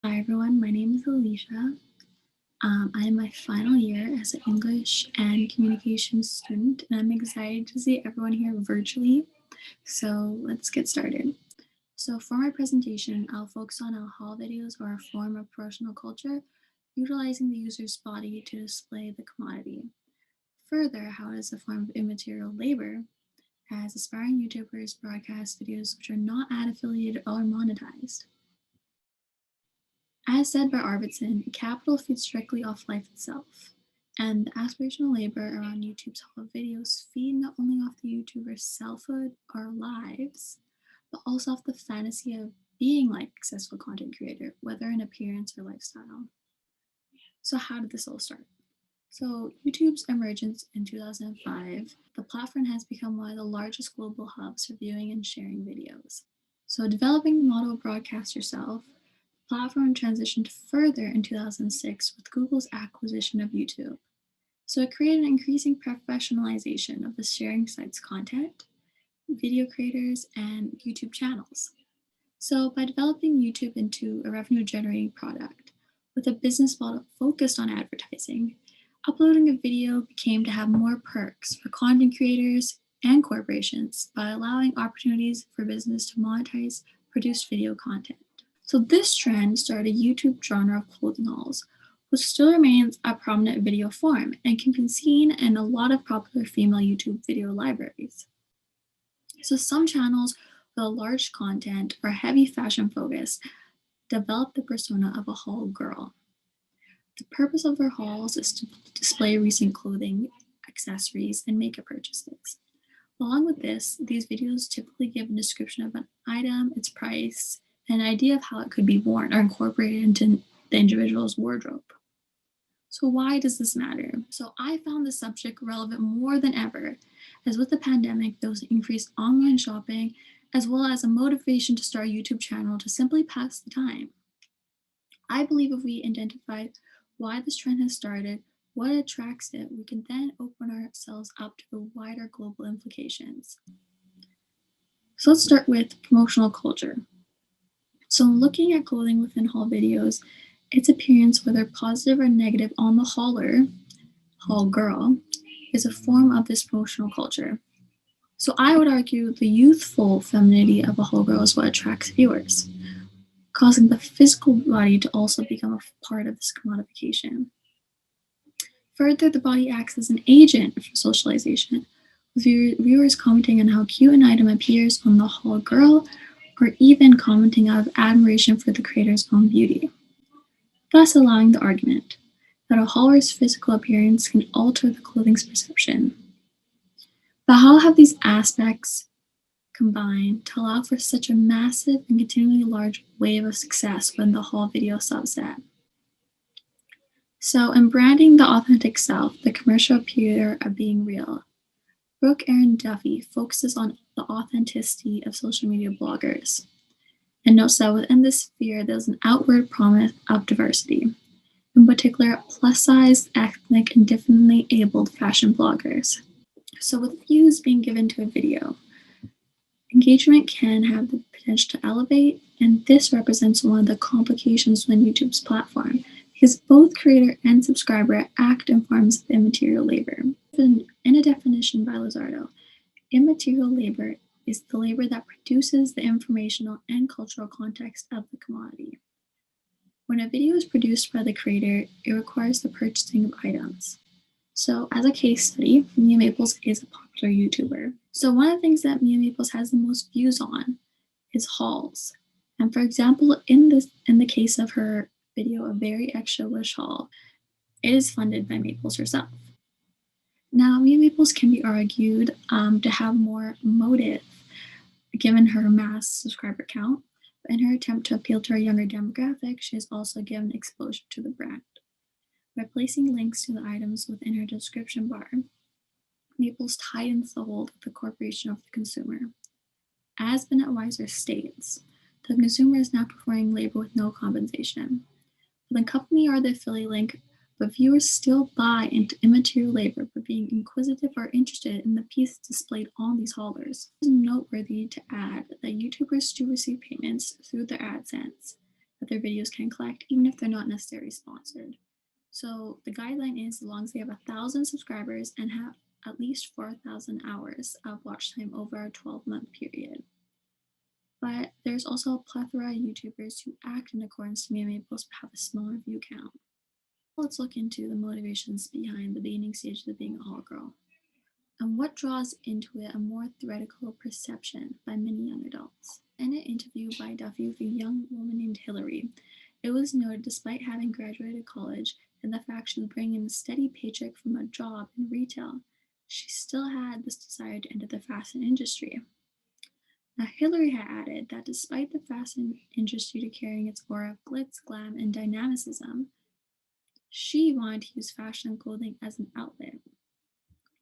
Hi everyone, my name is Alesha. I am my final year as an English and communications student, and I'm excited to see everyone here virtually. So let's get started. So for my presentation, I'll focus on how haul videos are a form of promotional culture, utilizing the user's body to display the commodity. Further, how it is a form of immaterial labor, as aspiring YouTubers broadcast videos which are not ad affiliated or monetized. As said by Arvidsson, capital feeds directly off life itself, and the aspirational labor around YouTube's haul videos feed not only off the YouTuber's selfhood or lives, but also off the fantasy of being like a successful content creator, whether in appearance or lifestyle. So how did this all start? So YouTube's emergence in 2005, the platform has become one of the largest global hubs for viewing and sharing videos. So developing the model of broadcast yourself, platform transitioned further in 2006 with Google's acquisition of YouTube. So it created an increasing professionalization of the sharing site's content, video creators, and YouTube channels. So by developing YouTube into a revenue generating product with a business model focused on advertising, uploading a video became to have more perks for content creators and corporations by allowing opportunities for business to monetize produced video content. So this trend started a YouTube genre of clothing hauls, which still remains a prominent video form and can be seen in a lot of popular female YouTube video libraries. So some channels with a large content or heavy fashion focus develop the persona of a haul girl. The purpose of their hauls is to display recent clothing, accessories, and makeup purchases. Along with this, these videos typically give a description of an item, its price, and an idea of how it could be worn or incorporated into the individual's wardrobe. So why does this matter? So I found this subject relevant more than ever, as with the pandemic, there was increased online shopping, as well as a motivation to start a YouTube channel to simply pass the time. I believe if we identify why this trend has started, what attracts it, we can then open ourselves up to the wider global implications. So let's start with promotional culture. So looking at clothing within haul videos, its appearance, whether positive or negative on the hauler, haul girl, is a form of this promotional culture. So I would argue the youthful femininity of a haul girl is what attracts viewers, causing the physical body to also become a part of this commodification. Further, the body acts as an agent for socialization, with viewers commenting on how cute an item appears on the haul girl, or even commenting out of admiration for the creator's own beauty, thus allowing the argument that a hauler's physical appearance can alter the clothing's perception. But how have these aspects combined to allow for such a massive and continually large wave of success within the haul video subset? So, in branding the authentic self, the commercial appeal of being real, Brooke Erin Duffy focuses on the authenticity of social media bloggers and notes that within this sphere there's an outward promise of diversity, in particular plus-size, ethnic, and differently abled fashion bloggers. So with views being given to a video, engagement can have the potential to elevate, and this represents one of the complications within YouTube's platform, because both creator and subscriber act in forms of immaterial labor. In a definition by Lizardo, immaterial labor is the labor that produces the informational and cultural context of the commodity. When a video is produced by the creator, it requires the purchasing of items. So, as a case study, Mia Maples is a popular YouTuber. So, one of the things that Mia Maples has the most views on is hauls. And for example, in the case of her video, A Very Extra Wish Haul, it is funded by Maples herself. Now, Mia Maples can be argued to have more motive given her mass subscriber count, but in her attempt to appeal to a younger demographic, she has also given exposure to the brand. By placing links to the items within her description bar, Maples tightens the hold of the corporation over the consumer. As Bennett Weiser states, the consumer is now performing labor with no compensation. The company or the affiliate link, but viewers still buy into immaterial labor for being inquisitive or interested in the pieces displayed on these haulers. It is noteworthy to add that YouTubers do receive payments through their AdSense, that their videos can collect, even if they're not necessarily sponsored. So the guideline is as long as they have 1,000 subscribers and have at least 4,000 hours of watch time over a 12-month period. But there's also a plethora of YouTubers who act in accordance to being able to have a smaller view count. Let's look into the motivations behind the beginning stages of being a hall girl and what draws into it a more theoretical perception by many young adults. In an interview by Duffy with a young woman named Hillary, it was noted despite having graduated college and the fact she was bringing in a steady paycheck from a job in retail, she still had this desire to enter the fashion industry. Now, Hillary had added that despite the fashion industry carrying its aura of glitz, glam, and dynamicism, she wanted to use fashion and clothing as an outlet,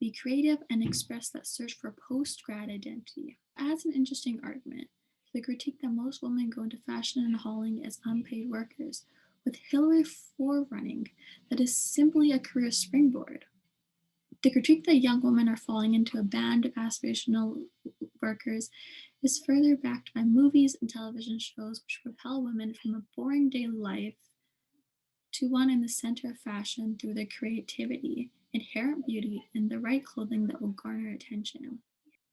be creative, and express that search for post-grad identity. Adds an interesting argument to the critique that most women go into fashion and hauling as unpaid workers, with Hillary forerunning that is simply a career springboard. The critique that young women are falling into a band of aspirational workers is further backed by movies and television shows which propel women from a boring daily life to one in the center of fashion through their creativity, inherent beauty, and the right clothing that will garner attention.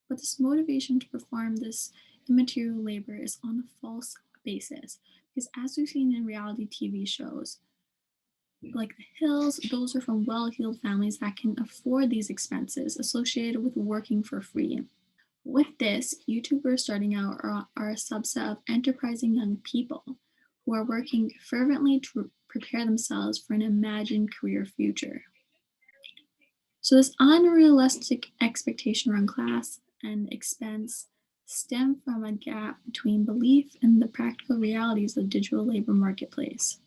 But this motivation to perform this immaterial labor is on a false basis, because as we've seen in reality TV shows, like The Hills, those are from well heeled families that can afford these expenses associated with working for free. With this, YouTubers starting out are a subset of enterprising young people who are working fervently to prepare themselves for an imagined career future. So, this unrealistic expectation around class and expense stem from a gap between belief and the practical realities of the digital labor marketplace.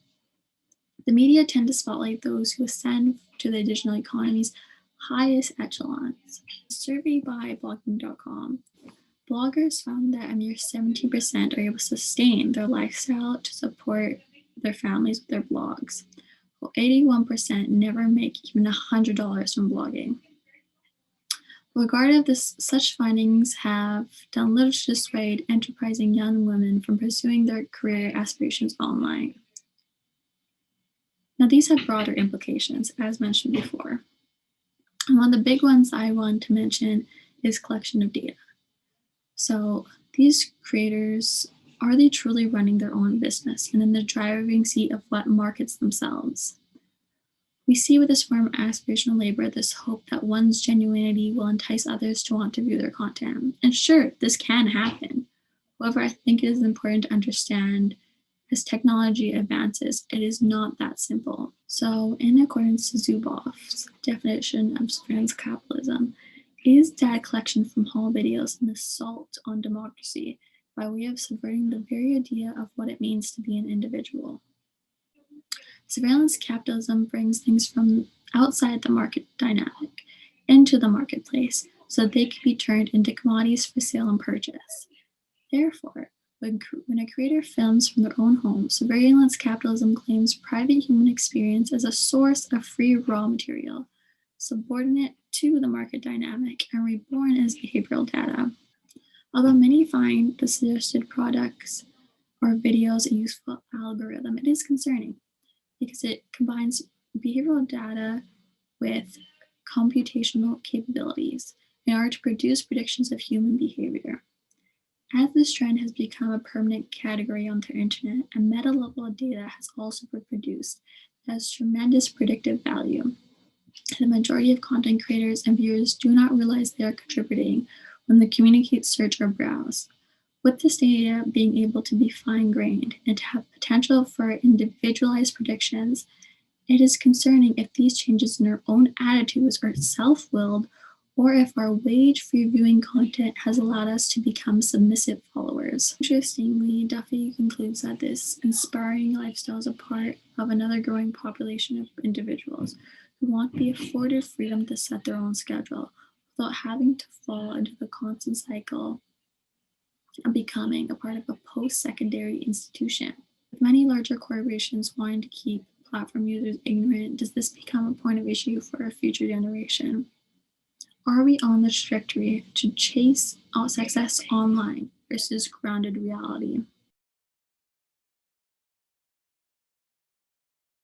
The media tend to spotlight those who ascend to the digital economy's highest echelons. A survey by blogging.com, bloggers found that a mere 17% are able to sustain their lifestyle to support their families with their blogs, while 81% never make even $100 from blogging. Regardless of this, such findings have done little to dissuade enterprising young women from pursuing their career aspirations online. Now, these have broader implications, as mentioned before. And one of the big ones I want to mention is collection of data. So these creators, are they truly running their own business and in the driving seat of what markets themselves? We see with this form of aspirational labor this hope that one's genuinity will entice others to want to view their content. And sure, this can happen. However, I think it is important to understand as technology advances, it is not that simple. So, in accordance to Zuboff's definition of surveillance capitalism, is data collection from haul videos an assault on democracy by way of subverting the very idea of what it means to be an individual. Surveillance capitalism brings things from outside the market dynamic into the marketplace so that they can be turned into commodities for sale and purchase. Therefore, when a creator films from their own home, surveillance capitalism claims private human experience as a source of free raw material, subordinate to the market dynamic, and reborn as behavioral data. Although many find the suggested products or videos a useful algorithm, it is concerning because it combines behavioral data with computational capabilities in order to produce predictions of human behavior. As this trend has become a permanent category on the internet, a meta level of data has also been produced that has tremendous predictive value. The majority of content creators and viewers do not realize they are contributing when they communicate, search, or browse. With this data being able to be fine-grained and to have potential for individualized predictions, it is concerning if these changes in our own attitudes are self-willed or if our wage-free viewing content has allowed us to become submissive followers. Interestingly, Duffy concludes that this inspiring lifestyle is a part of another growing population of individuals who want to be afforded freedom to set their own schedule without having to fall into the constant cycle of becoming a part of a post-secondary institution. With many larger corporations wanting to keep platform users ignorant, does this become a point of issue for a future generation? Are we on the trajectory to chase success online versus grounded reality?